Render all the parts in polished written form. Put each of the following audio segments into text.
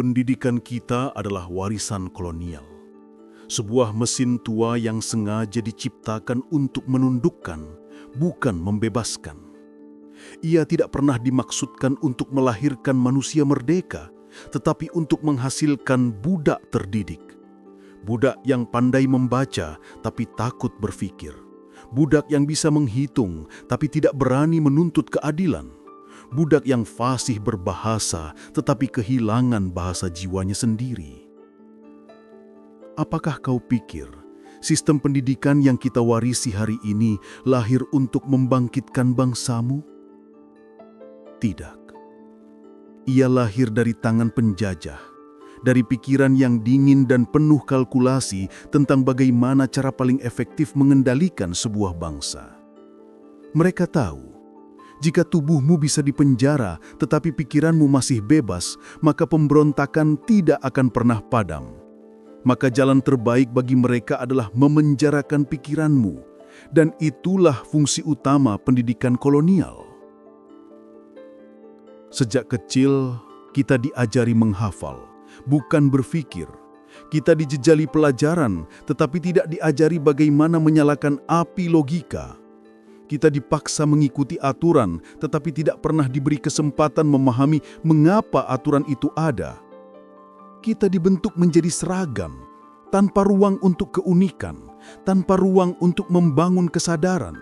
Pendidikan kita adalah warisan kolonial. Sebuah mesin tua yang sengaja diciptakan untuk menundukkan, bukan membebaskan. Ia tidak pernah dimaksudkan untuk melahirkan manusia merdeka, tetapi untuk menghasilkan budak terdidik. Budak yang pandai membaca tapi takut berpikir. Budak yang bisa menghitung tapi tidak berani menuntut keadilan. Budak yang fasih berbahasa tetapi kehilangan bahasa jiwanya sendiri. Apakah kau pikir sistem pendidikan yang kita warisi hari ini lahir untuk membangkitkan bangsamu? Tidak. Ia lahir dari tangan penjajah, dari pikiran yang dingin dan penuh kalkulasi tentang bagaimana cara paling efektif mengendalikan sebuah bangsa. Mereka tahu, jika tubuhmu bisa dipenjara tetapi pikiranmu masih bebas, maka pemberontakan tidak akan pernah padam. Maka jalan terbaik bagi mereka adalah memenjarakan pikiranmu, dan itulah fungsi utama pendidikan kolonial. Sejak kecil, kita diajari menghafal, bukan berpikir. Kita dijejali pelajaran, tetapi tidak diajari bagaimana menyalakan api logika. Kita dipaksa mengikuti aturan, tetapi tidak pernah diberi kesempatan memahami mengapa aturan itu ada. Kita dibentuk menjadi seragam, tanpa ruang untuk keunikan, tanpa ruang untuk membangun kesadaran.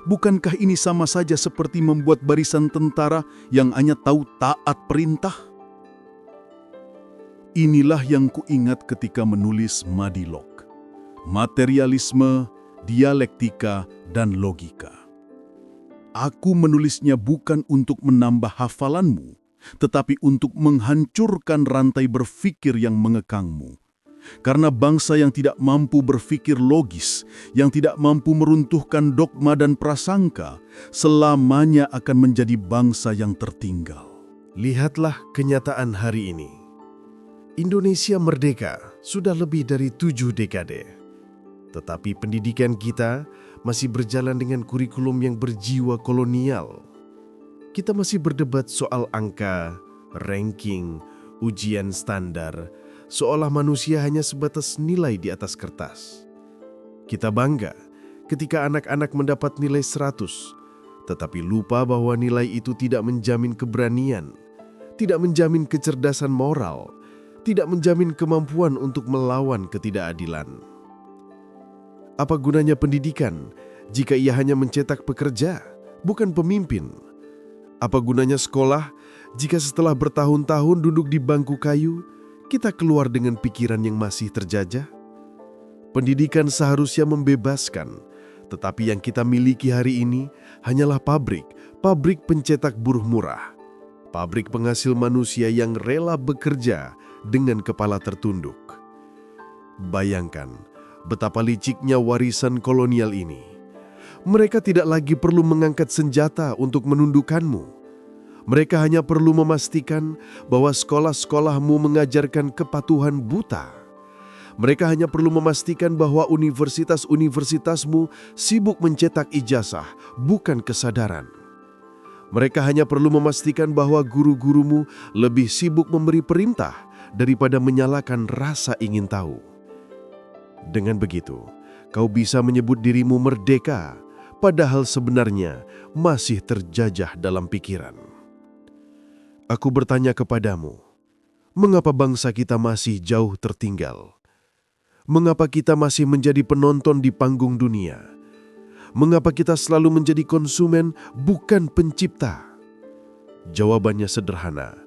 Bukankah ini sama saja seperti membuat barisan tentara yang hanya tahu taat perintah? Inilah yang kuingat ketika menulis Madilog. Materialisme, dialektika, dan logika. Aku menulisnya bukan untuk menambah hafalanmu, tetapi untuk menghancurkan rantai berpikir yang mengekangmu. Karena bangsa yang tidak mampu berpikir logis, yang tidak mampu meruntuhkan dogma dan prasangka, selamanya akan menjadi bangsa yang tertinggal. Lihatlah kenyataan hari ini. Indonesia merdeka sudah lebih dari 7 dekade. Tetapi pendidikan kita masih berjalan dengan kurikulum yang berjiwa kolonial. Kita masih berdebat soal angka, ranking, ujian standar, seolah manusia hanya sebatas nilai di atas kertas. Kita bangga ketika anak-anak mendapat nilai 100, tetapi lupa bahwa nilai itu tidak menjamin keberanian, tidak menjamin kecerdasan moral, tidak menjamin kemampuan untuk melawan ketidakadilan. Apa gunanya pendidikan jika ia hanya mencetak pekerja, bukan pemimpin? Apa gunanya sekolah jika setelah bertahun-tahun duduk di bangku kayu, kita keluar dengan pikiran yang masih terjajah? Pendidikan seharusnya membebaskan, tetapi yang kita miliki hari ini hanyalah pabrik pencetak buruh murah, pabrik penghasil manusia yang rela bekerja dengan kepala tertunduk. Bayangkan betapa liciknya warisan kolonial ini. Mereka tidak lagi perlu mengangkat senjata untuk menundukkanmu. Mereka hanya perlu memastikan bahwa sekolah-sekolahmu mengajarkan kepatuhan buta. Mereka hanya perlu memastikan bahwa universitas-universitasmu sibuk mencetak ijazah, bukan kesadaran. Mereka hanya perlu memastikan bahwa guru-gurumu lebih sibuk memberi perintah daripada menyalakan rasa ingin tahu. Dengan begitu, kau bisa menyebut dirimu merdeka, padahal sebenarnya masih terjajah dalam pikiran. Aku bertanya kepadamu, mengapa bangsa kita masih jauh tertinggal? Mengapa kita masih menjadi penonton di panggung dunia? Mengapa kita selalu menjadi konsumen, bukan pencipta? Jawabannya sederhana,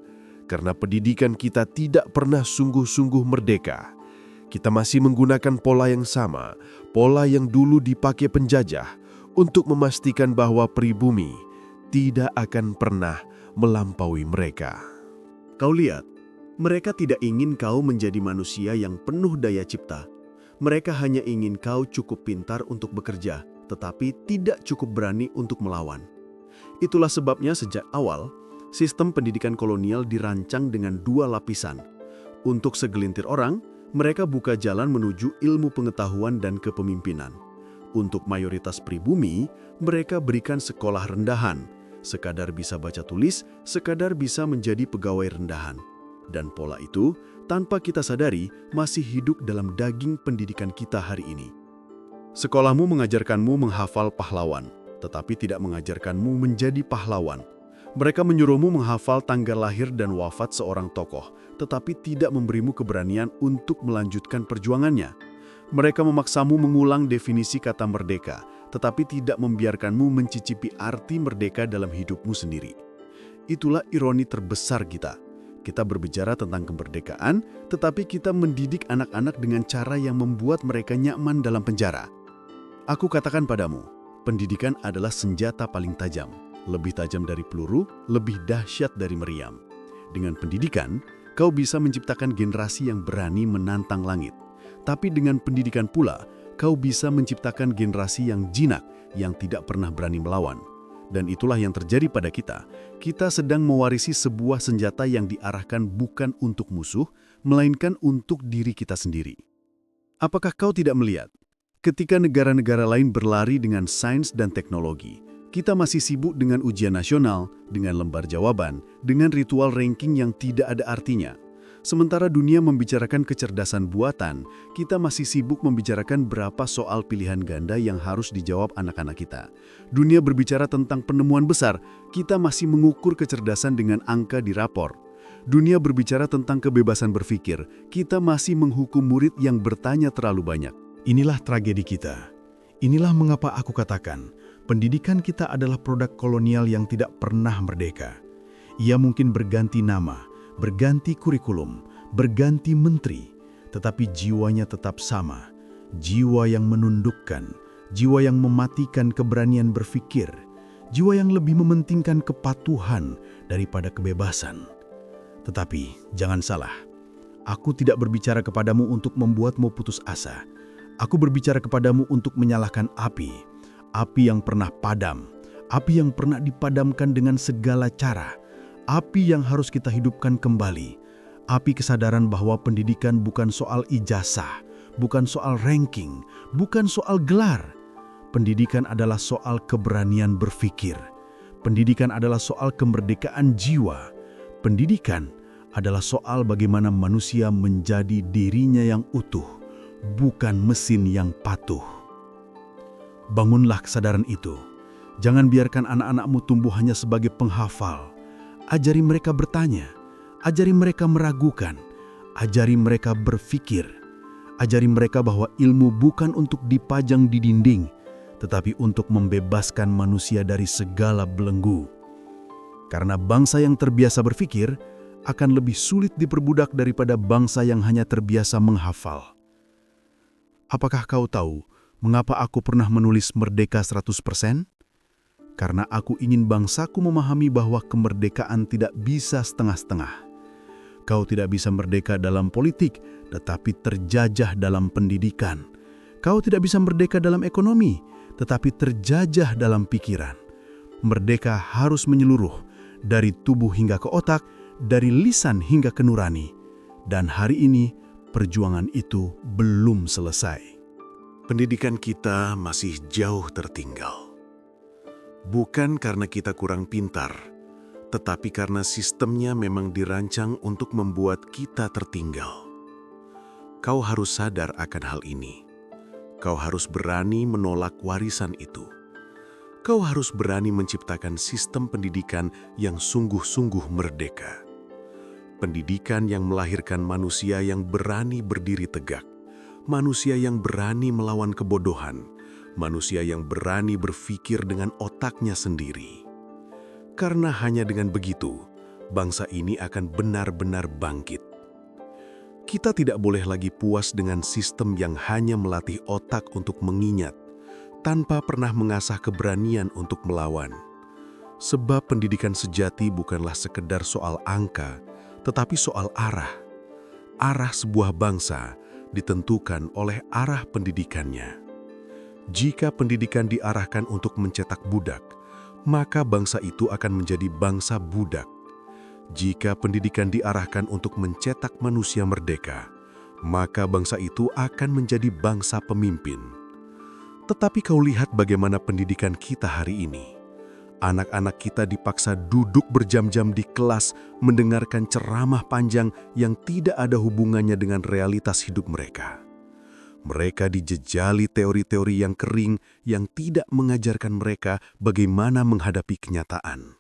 karena pendidikan kita tidak pernah sungguh-sungguh merdeka. Kita masih menggunakan pola yang sama, pola yang dulu dipakai penjajah untuk memastikan bahwa pribumi tidak akan pernah melampaui mereka. Kau lihat, mereka tidak ingin kau menjadi manusia yang penuh daya cipta. Mereka hanya ingin kau cukup pintar untuk bekerja, tetapi tidak cukup berani untuk melawan. Itulah sebabnya sejak awal, sistem pendidikan kolonial dirancang dengan 2 lapisan. Untuk segelintir orang, mereka buka jalan menuju ilmu pengetahuan dan kepemimpinan. Untuk mayoritas pribumi, mereka berikan sekolah rendahan, sekadar bisa baca tulis, sekadar bisa menjadi pegawai rendahan. Dan pola itu, tanpa kita sadari, masih hidup dalam daging pendidikan kita hari ini. Sekolahmu mengajarkanmu menghafal pahlawan, tetapi tidak mengajarkanmu menjadi pahlawan. Mereka menyuruhmu menghafal tanggal lahir dan wafat seorang tokoh, tetapi tidak memberimu keberanian untuk melanjutkan perjuangannya. Mereka memaksamu mengulang definisi kata merdeka, tetapi tidak membiarkanmu mencicipi arti merdeka dalam hidupmu sendiri. Itulah ironi terbesar kita. Kita berbicara tentang kemerdekaan, tetapi kita mendidik anak-anak dengan cara yang membuat mereka nyaman dalam penjara. Aku katakan padamu, pendidikan adalah senjata paling tajam. Lebih tajam dari peluru, lebih dahsyat dari meriam. Dengan pendidikan, kau bisa menciptakan generasi yang berani menantang langit. Tapi dengan pendidikan pula, kau bisa menciptakan generasi yang jinak, yang tidak pernah berani melawan. Dan itulah yang terjadi pada kita. Kita sedang mewarisi sebuah senjata yang diarahkan bukan untuk musuh, melainkan untuk diri kita sendiri. Apakah kau tidak melihat? Ketika negara-negara lain berlari dengan sains dan teknologi, kita masih sibuk dengan ujian nasional, dengan lembar jawaban, dengan ritual ranking yang tidak ada artinya. Sementara dunia membicarakan kecerdasan buatan, kita masih sibuk membicarakan berapa soal pilihan ganda yang harus dijawab anak-anak kita. Dunia berbicara tentang penemuan besar, kita masih mengukur kecerdasan dengan angka di rapor. Dunia berbicara tentang kebebasan berpikir, kita masih menghukum murid yang bertanya terlalu banyak. Inilah tragedi kita. Inilah mengapa aku katakan, pendidikan kita adalah produk kolonial yang tidak pernah merdeka. Ia mungkin berganti nama, berganti kurikulum, berganti menteri, tetapi jiwanya tetap sama. Jiwa yang menundukkan, jiwa yang mematikan keberanian berpikir, jiwa yang lebih mementingkan kepatuhan daripada kebebasan. Tetapi jangan salah, aku tidak berbicara kepadamu untuk membuatmu putus asa. Aku berbicara kepadamu untuk menyalakan api yang pernah padam, api yang pernah dipadamkan dengan segala cara, api yang harus kita hidupkan kembali, api kesadaran bahwa pendidikan bukan soal ijazah, bukan soal ranking, bukan soal gelar. Pendidikan adalah soal keberanian berpikir. Pendidikan adalah soal kemerdekaan jiwa. Pendidikan adalah soal bagaimana manusia menjadi dirinya yang utuh, bukan mesin yang patuh. Bangunlah kesadaran itu. Jangan biarkan anak-anakmu tumbuh hanya sebagai penghafal. Ajari mereka bertanya, ajari mereka meragukan, ajari mereka berpikir, ajari mereka bahwa ilmu bukan untuk dipajang di dinding, tetapi untuk membebaskan manusia dari segala belenggu. Karena bangsa yang terbiasa berpikir akan lebih sulit diperbudak daripada bangsa yang hanya terbiasa menghafal. Apakah kau tahu mengapa aku pernah menulis Merdeka 100%? Karena aku ingin bangsaku memahami bahwa kemerdekaan tidak bisa setengah-setengah. Kau tidak bisa merdeka dalam politik, tetapi terjajah dalam pendidikan. Kau tidak bisa merdeka dalam ekonomi, tetapi terjajah dalam pikiran. Merdeka harus menyeluruh, dari tubuh hingga ke otak, dari lisan hingga ke nurani. Dan hari ini, perjuangan itu belum selesai. Pendidikan kita masih jauh tertinggal. Bukan karena kita kurang pintar, tetapi karena sistemnya memang dirancang untuk membuat kita tertinggal. Kau harus sadar akan hal ini. Kau harus berani menolak warisan itu. Kau harus berani menciptakan sistem pendidikan yang sungguh-sungguh merdeka. Pendidikan yang melahirkan manusia yang berani berdiri tegak, manusia yang berani melawan kebodohan, manusia yang berani berpikir dengan otaknya sendiri. Karena hanya dengan begitu, bangsa ini akan benar-benar bangkit. Kita tidak boleh lagi puas dengan sistem yang hanya melatih otak untuk mengingat, tanpa pernah mengasah keberanian untuk melawan. Sebab pendidikan sejati bukanlah sekedar soal angka, tetapi soal arah. Arah sebuah bangsa ditentukan oleh arah pendidikannya. Jika pendidikan diarahkan untuk mencetak budak, maka bangsa itu akan menjadi bangsa budak. Jika pendidikan diarahkan untuk mencetak manusia merdeka, maka bangsa itu akan menjadi bangsa pemimpin. Tetapi kau lihat bagaimana pendidikan kita hari ini. Anak-anak kita dipaksa duduk berjam-jam di kelas mendengarkan ceramah panjang yang tidak ada hubungannya dengan realitas hidup mereka. Mereka dijejali teori-teori yang kering yang tidak mengajarkan mereka bagaimana menghadapi kenyataan.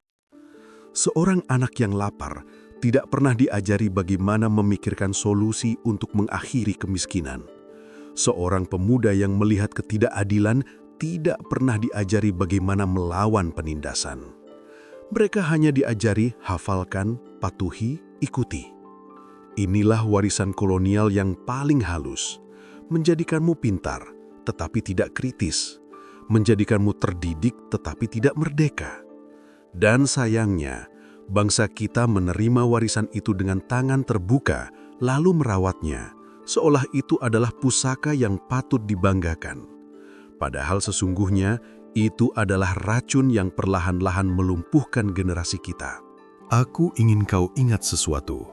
Seorang anak yang lapar tidak pernah diajari bagaimana memikirkan solusi untuk mengakhiri kemiskinan. Seorang pemuda yang melihat ketidakadilan tidak pernah diajari bagaimana melawan penindasan. Mereka hanya diajari hafalkan, patuhi, ikuti. Inilah warisan kolonial yang paling halus. Menjadikanmu pintar, tetapi tidak kritis. Menjadikanmu terdidik, tetapi tidak merdeka. Dan sayangnya, bangsa kita menerima warisan itu dengan tangan terbuka, lalu merawatnya, seolah itu adalah pusaka yang patut dibanggakan. Padahal sesungguhnya, itu adalah racun yang perlahan-lahan melumpuhkan generasi kita. Aku ingin kau ingat sesuatu.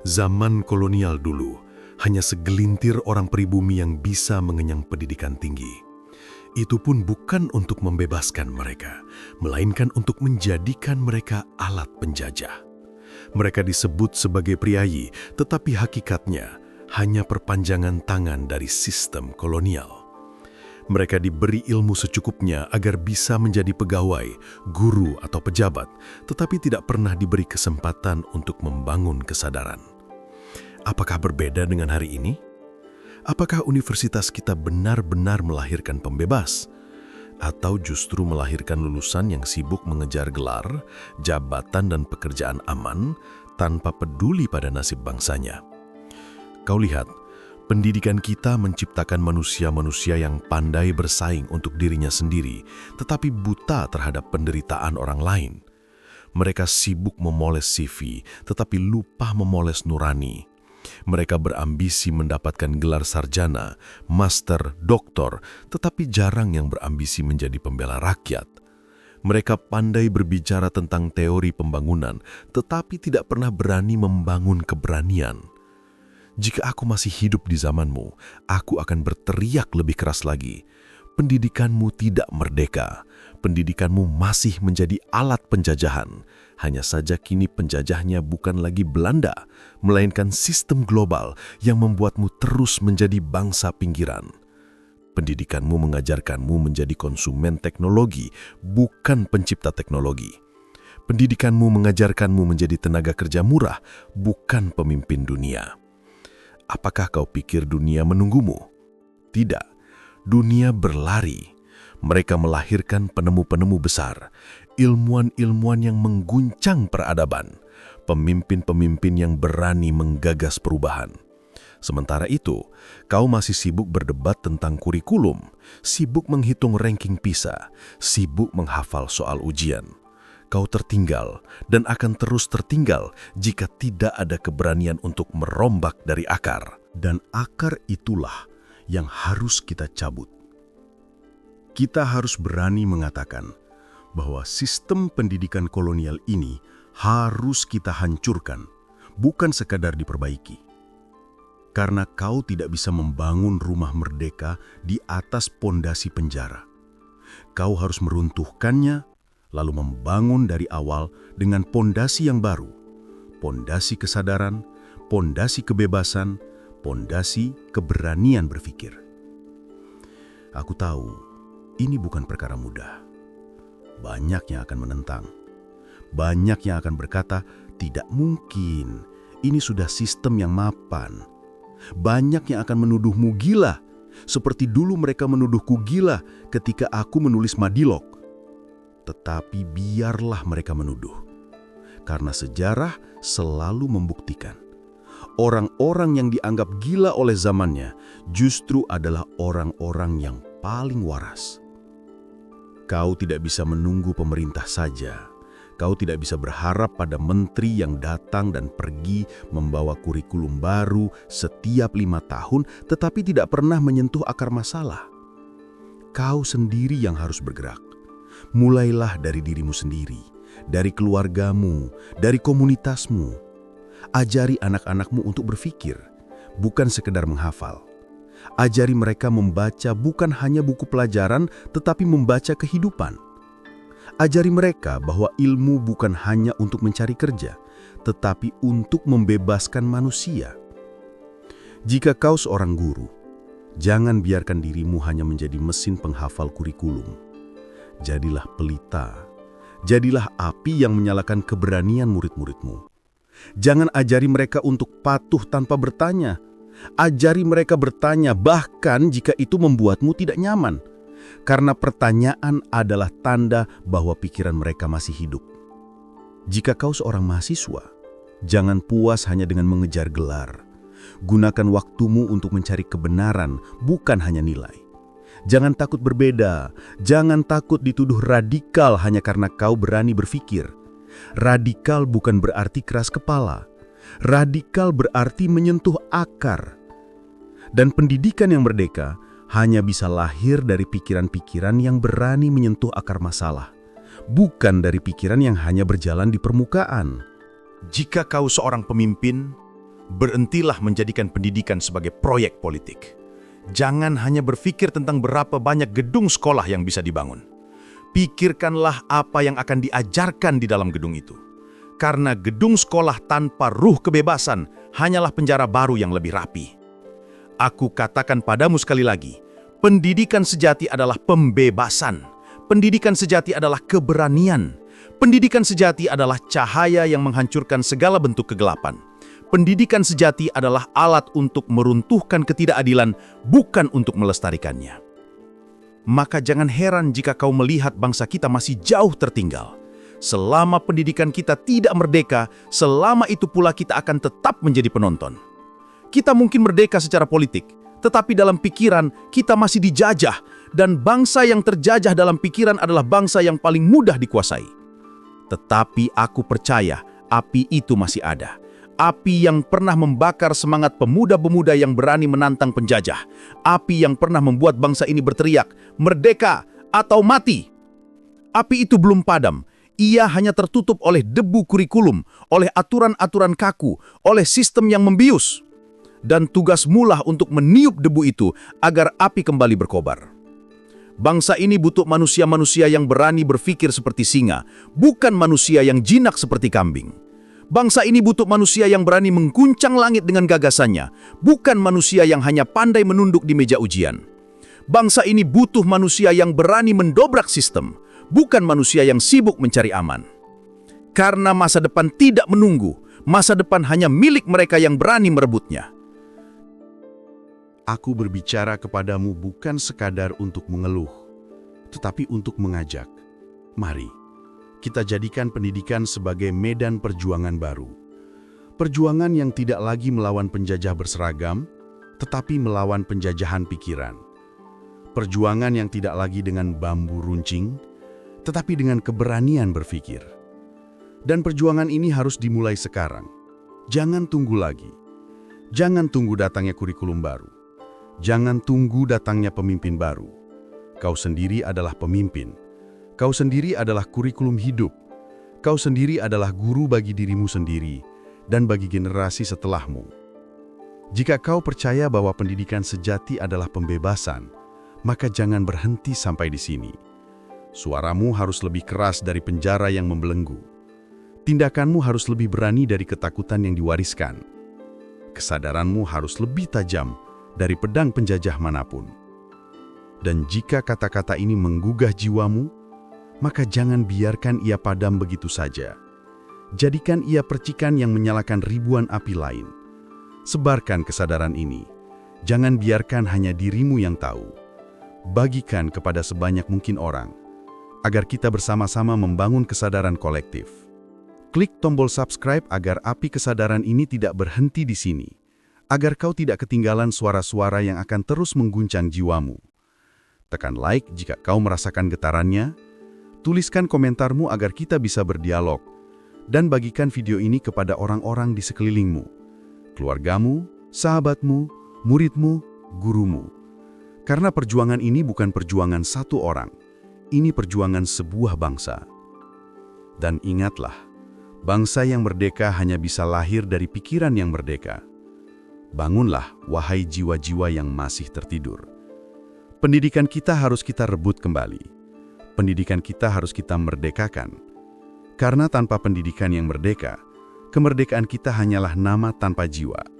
Zaman kolonial dulu, hanya segelintir orang pribumi yang bisa mengenyang pendidikan tinggi. Itu pun bukan untuk membebaskan mereka, melainkan untuk menjadikan mereka alat penjajah. Mereka disebut sebagai priayi, tetapi hakikatnya hanya perpanjangan tangan dari sistem kolonial. Mereka diberi ilmu secukupnya agar bisa menjadi pegawai, guru, atau pejabat, tetapi tidak pernah diberi kesempatan untuk membangun kesadaran. Apakah berbeda dengan hari ini? Apakah universitas kita benar-benar melahirkan pembebas? Atau justru melahirkan lulusan yang sibuk mengejar gelar, jabatan, dan pekerjaan aman tanpa peduli pada nasib bangsanya? Kau lihat, pendidikan kita menciptakan manusia-manusia yang pandai bersaing untuk dirinya sendiri, tetapi buta terhadap penderitaan orang lain. Mereka sibuk memoles CV, tetapi lupa memoles nurani. Mereka berambisi mendapatkan gelar sarjana, master, doktor, tetapi jarang yang berambisi menjadi pembela rakyat. Mereka pandai berbicara tentang teori pembangunan, tetapi tidak pernah berani membangun keberanian. Jika aku masih hidup di zamanmu, aku akan berteriak lebih keras lagi. Pendidikanmu tidak merdeka. Pendidikanmu masih menjadi alat penjajahan. Hanya saja kini penjajahnya bukan lagi Belanda, melainkan sistem global yang membuatmu terus menjadi bangsa pinggiran. Pendidikanmu mengajarkanmu menjadi konsumen teknologi, bukan pencipta teknologi. Pendidikanmu mengajarkanmu menjadi tenaga kerja murah, bukan pemimpin dunia. Apakah kau pikir dunia menunggumu? Tidak. Dunia berlari. Mereka melahirkan penemu-penemu besar, ilmuwan-ilmuwan yang mengguncang peradaban, pemimpin-pemimpin yang berani menggagas perubahan. Sementara itu, kau masih sibuk berdebat tentang kurikulum, sibuk menghitung ranking PISA, sibuk menghafal soal ujian. Kau tertinggal dan akan terus tertinggal jika tidak ada keberanian untuk merombak dari akar. Dan akar itulah yang harus kita cabut. Kita harus berani mengatakan bahwa sistem pendidikan kolonial ini harus kita hancurkan, bukan sekadar diperbaiki. Karena kau tidak bisa membangun rumah merdeka di atas pondasi penjara. Kau harus meruntuhkannya, lalu membangun dari awal dengan pondasi yang baru. Pondasi kesadaran, pondasi kebebasan, pondasi keberanian berpikir. Aku tahu, ini bukan perkara mudah. Banyak yang akan menentang. Banyak yang akan berkata, tidak mungkin, ini sudah sistem yang mapan. Banyak yang akan menuduhmu gila, seperti dulu mereka menuduhku gila ketika aku menulis Madilog. Tetapi biarlah mereka menuduh, karena sejarah selalu membuktikan. Orang-orang yang dianggap gila oleh zamannya justru adalah orang-orang yang paling waras. Kau tidak bisa menunggu pemerintah saja. Kau tidak bisa berharap pada menteri yang datang dan pergi membawa kurikulum baru setiap 5 tahun, tetapi tidak pernah menyentuh akar masalah. Kau sendiri yang harus bergerak. Mulailah dari dirimu sendiri, dari keluargamu, dari komunitasmu. Ajari anak-anakmu untuk berpikir, bukan sekedar menghafal. Ajari mereka membaca bukan hanya buku pelajaran, tetapi membaca kehidupan. Ajari mereka bahwa ilmu bukan hanya untuk mencari kerja, tetapi untuk membebaskan manusia. Jika kau seorang guru, jangan biarkan dirimu hanya menjadi mesin penghafal kurikulum. Jadilah pelita, jadilah api yang menyalakan keberanian murid-muridmu. Jangan ajari mereka untuk patuh tanpa bertanya. Ajari mereka bertanya bahkan jika itu membuatmu tidak nyaman. Karena pertanyaan adalah tanda bahwa pikiran mereka masih hidup. Jika kau seorang mahasiswa, jangan puas hanya dengan mengejar gelar. Gunakan waktumu untuk mencari kebenaran, bukan hanya nilai. Jangan takut berbeda, jangan takut dituduh radikal hanya karena kau berani berpikir. Radikal bukan berarti keras kepala. Radikal berarti menyentuh akar. Dan pendidikan yang merdeka hanya bisa lahir dari pikiran-pikiran yang berani menyentuh akar masalah, bukan dari pikiran yang hanya berjalan di permukaan. Jika kau seorang pemimpin, berhentilah menjadikan pendidikan sebagai proyek politik. Jangan hanya berpikir tentang berapa banyak gedung sekolah yang bisa dibangun. Pikirkanlah apa yang akan diajarkan di dalam gedung itu. Karena gedung sekolah tanpa ruh kebebasan hanyalah penjara baru yang lebih rapi. Aku katakan padamu sekali lagi, pendidikan sejati adalah pembebasan. Pendidikan sejati adalah keberanian. Pendidikan sejati adalah cahaya yang menghancurkan segala bentuk kegelapan. Pendidikan sejati adalah alat untuk meruntuhkan ketidakadilan, bukan untuk melestarikannya. Maka jangan heran jika kau melihat bangsa kita masih jauh tertinggal. Selama pendidikan kita tidak merdeka, selama itu pula kita akan tetap menjadi penonton. Kita mungkin merdeka secara politik, tetapi dalam pikiran kita masih dijajah, dan bangsa yang terjajah dalam pikiran adalah bangsa yang paling mudah dikuasai. Tetapi aku percaya api itu masih ada. Api yang pernah membakar semangat pemuda-pemuda yang berani menantang penjajah. Api yang pernah membuat bangsa ini berteriak, "Merdeka atau mati!" Api itu belum padam. Ia hanya tertutup oleh debu kurikulum, oleh aturan-aturan kaku, oleh sistem yang membius. Dan tugasmu lah untuk meniup debu itu agar api kembali berkobar. Bangsa ini butuh manusia-manusia yang berani berpikir seperti singa, bukan manusia yang jinak seperti kambing. Bangsa ini butuh manusia yang berani mengguncang langit dengan gagasannya, bukan manusia yang hanya pandai menunduk di meja ujian. Bangsa ini butuh manusia yang berani mendobrak sistem, bukan manusia yang sibuk mencari aman. Karena masa depan tidak menunggu, masa depan hanya milik mereka yang berani merebutnya. Aku berbicara kepadamu bukan sekadar untuk mengeluh, tetapi untuk mengajak. Mari, kita jadikan pendidikan sebagai medan perjuangan baru. Perjuangan yang tidak lagi melawan penjajah berseragam, tetapi melawan penjajahan pikiran. Perjuangan yang tidak lagi dengan bambu runcing, tetapi dengan keberanian berpikir. Dan perjuangan ini harus dimulai sekarang. Jangan tunggu lagi. Jangan tunggu datangnya kurikulum baru. Jangan tunggu datangnya pemimpin baru. Kau sendiri adalah pemimpin. Kau sendiri adalah kurikulum hidup. Kau sendiri adalah guru bagi dirimu sendiri dan bagi generasi setelahmu. Jika kau percaya bahwa pendidikan sejati adalah pembebasan, maka jangan berhenti sampai di sini. Suaramu harus lebih keras dari penjara yang membelenggu. Tindakanmu harus lebih berani dari ketakutan yang diwariskan. Kesadaranmu harus lebih tajam dari pedang penjajah manapun. Dan jika kata-kata ini menggugah jiwamu, maka jangan biarkan ia padam begitu saja. Jadikan ia percikan yang menyalakan ribuan api lain. Sebarkan kesadaran ini. Jangan biarkan hanya dirimu yang tahu. Bagikan kepada sebanyak mungkin orang, agar kita bersama-sama membangun kesadaran kolektif. Klik tombol subscribe agar api kesadaran ini tidak berhenti di sini, agar kau tidak ketinggalan suara-suara yang akan terus mengguncang jiwamu. Tekan like jika kau merasakan getarannya, tuliskan komentarmu agar kita bisa berdialog, dan bagikan video ini kepada orang-orang di sekelilingmu, keluargamu, sahabatmu, muridmu, gurumu. Karena perjuangan ini bukan perjuangan satu orang, ini perjuangan sebuah bangsa. Dan ingatlah, bangsa yang merdeka hanya bisa lahir dari pikiran yang merdeka. Bangunlah, wahai jiwa-jiwa yang masih tertidur. Pendidikan kita harus kita rebut kembali. pendidikan kita harus kita merdekakan. Karena tanpa pendidikan yang merdeka, kemerdekaan kita hanyalah nama tanpa jiwa.